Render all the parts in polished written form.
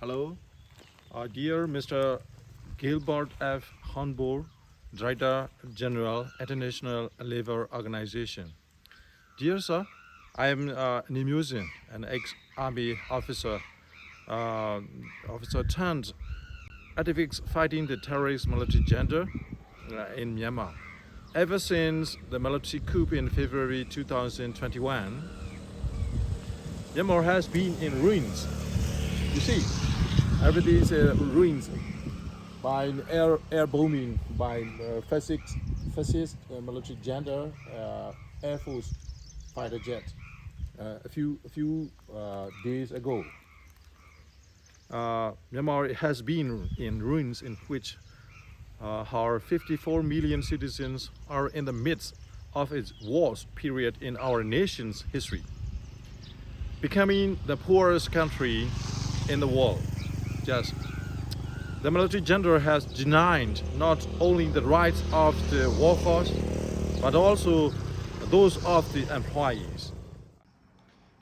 Hello, dear Mr. Gilbert F. Hornbourg, Director General, International Labour Organization. Dear sir, I am an Muslim, an ex-army officer, turned activist fighting the terrorist military gender in Myanmar. Ever since the military coup in February 2021, Myanmar has been in ruins. You see, everything is ruins by air bombing, by fascist military gender, Air Force fighter jet. A few days ago, Myanmar has been in ruins in which our 54 million citizens are in the midst of its worst period in our nation's history, becoming the poorest country in the world. Just the military gender has denied not only the rights of the workforce, but also those of the employees.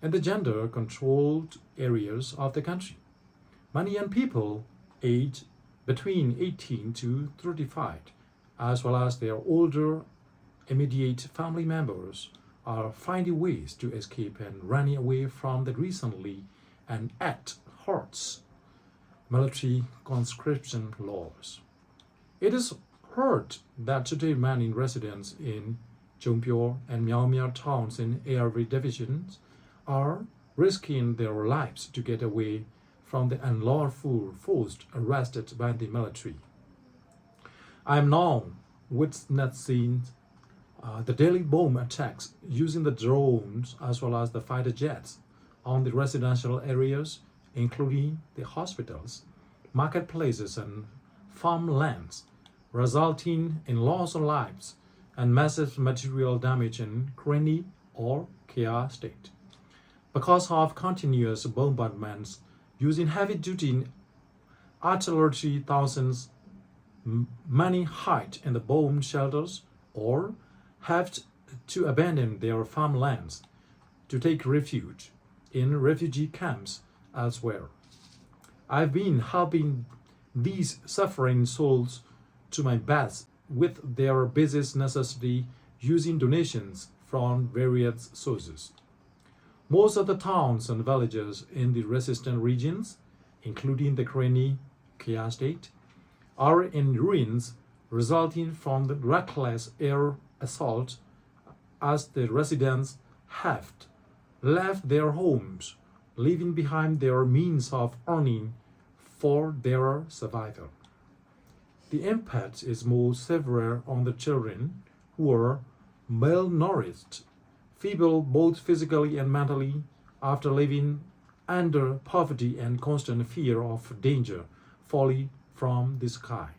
In the gender-controlled areas of the country, many young people aged between 18 to 35, as well as their older immediate family members, are finding ways to escape and running away from the recently and at hearts military conscription laws. It is heard that today many residents in Chongpyo and Miao towns in ARV divisions are risking their lives to get away from the unlawful forced arrested by the military. I am now witnessing the daily bomb attacks using the drones as well as the fighter jets on the residential areas, including the hospitals, marketplaces, and farmlands, resulting in loss of lives and massive material damage in Karenni or Kaya state. Because of continuous bombardments using heavy-duty artillery, thousands many hide in the bomb shelters or have to abandon their farmlands to take refuge in refugee camps elsewhere. I've been helping these suffering souls to my best with their basic necessity using donations from various sources. Most of the towns and villages in the resistant regions, including the Karenni Kaya state, are in ruins resulting from the reckless air assault as the residents have left their homes, leaving behind their means of earning for their survival. The impact is most severe on the children who are malnourished, feeble both physically and mentally, after living under poverty and constant fear of danger falling from the sky.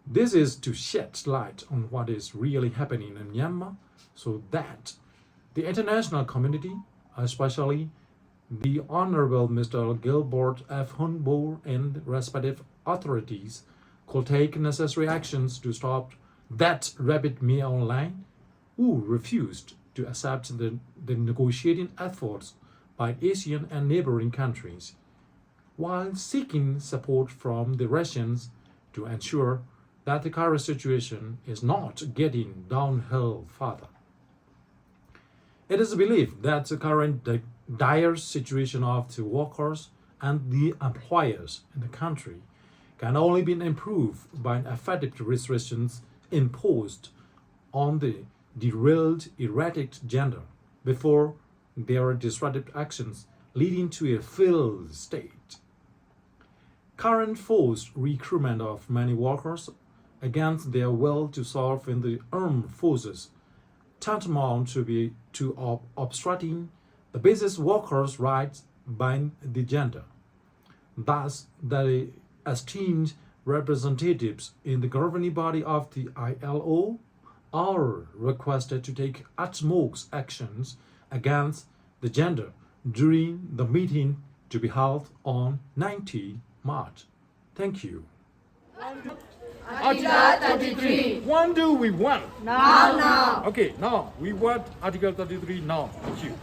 This is to shed light on what is really happening in Myanmar so that the international community, especially the Honorable Mr. Gilbert F. Hornbourg and respective authorities, could take necessary actions to stop that rabid media online who refused to accept the negotiating efforts by Asian and neighboring countries, while seeking support from the Russians to ensure that the current situation is not getting downhill further. It is believed that the current dire situation of the workers and the employers in the country can only be improved by effective restrictions imposed on the derailed erratic gender before their disruptive actions leading to a failed state. Current forced recruitment of many workers against their will to serve in the armed forces tantamount to obstructing the basic workers' rights by the gender. Thus, the esteemed representatives in the governing body of the ILO are requested to take utmost actions against the gender during the meeting to be held on 19 March. Thank you. Article 33. When do we want? Now. Okay, now we want Article 33 now. Thank you.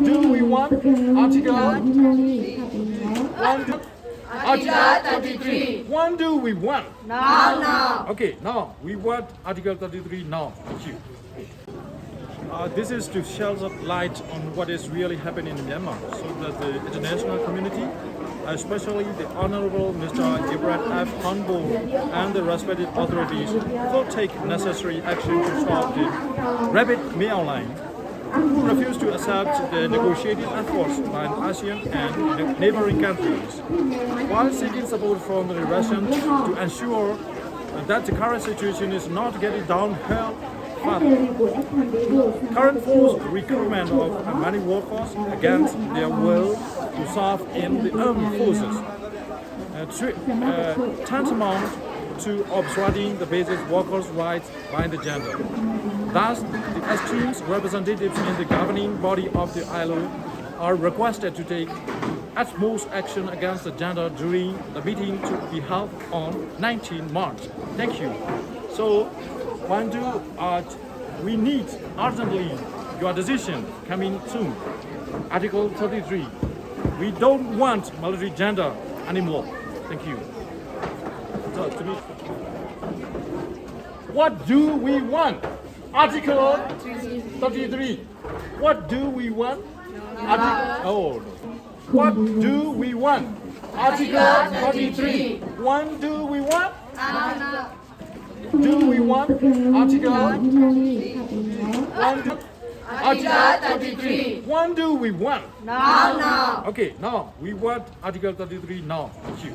do we want? Article Article 33. When do we want? Now. Okay, now we want Article 33 now. Thank you. This is to shed light on what is really happening in Myanmar, so that the international community, especially the Honorable Mr. Ibrahim F. Hanbo and the respected authorities, will take necessary action to stop the rapid mail line who refuse to accept the negotiated efforts by ASEAN and the neighboring countries, while seeking support from the Russians to ensure that the current situation is not getting downhill. Current forced recruitment of many workers against their will to serve in the armed forces, tantamount to obstructing the basic workers' rights by the gender. Thus, the extreme representatives in the governing body of the ILO are requested to take utmost action against the gender during the meeting to be held on 19 March. Thank you. So, when do we need urgently your decision coming soon? Article 33. We don't want military gender anymore. Thank you. So, to me, what do we want? Article 33. What do we want? What do we want? Article 33. When do we want? Do we want Article 33. When do we want? Now. Okay, now we want Article 33 now. Thank you.